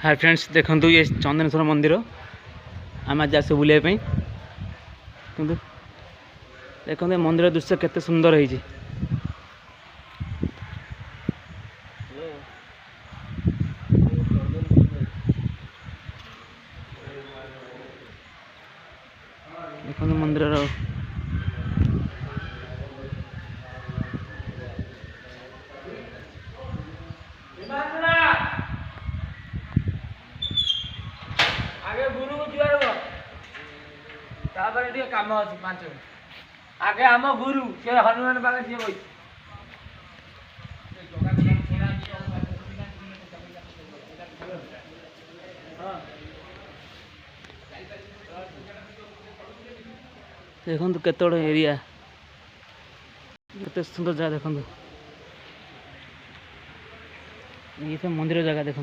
Hi friends, देखो ये चंदनेश्वर मंदिर आम आज आस बुलाइप देखो मंदिर दृश्य केते सुंदर है। देखो मंदिर आगे गुरु को जुआर हो तापर एटी काम अछि 5 मिनिट आगे हम गुरु से हनुमान बागे से बोई देखो केत एरिया केते सुंदर जगह देखो ये मंदिर जगह देखो।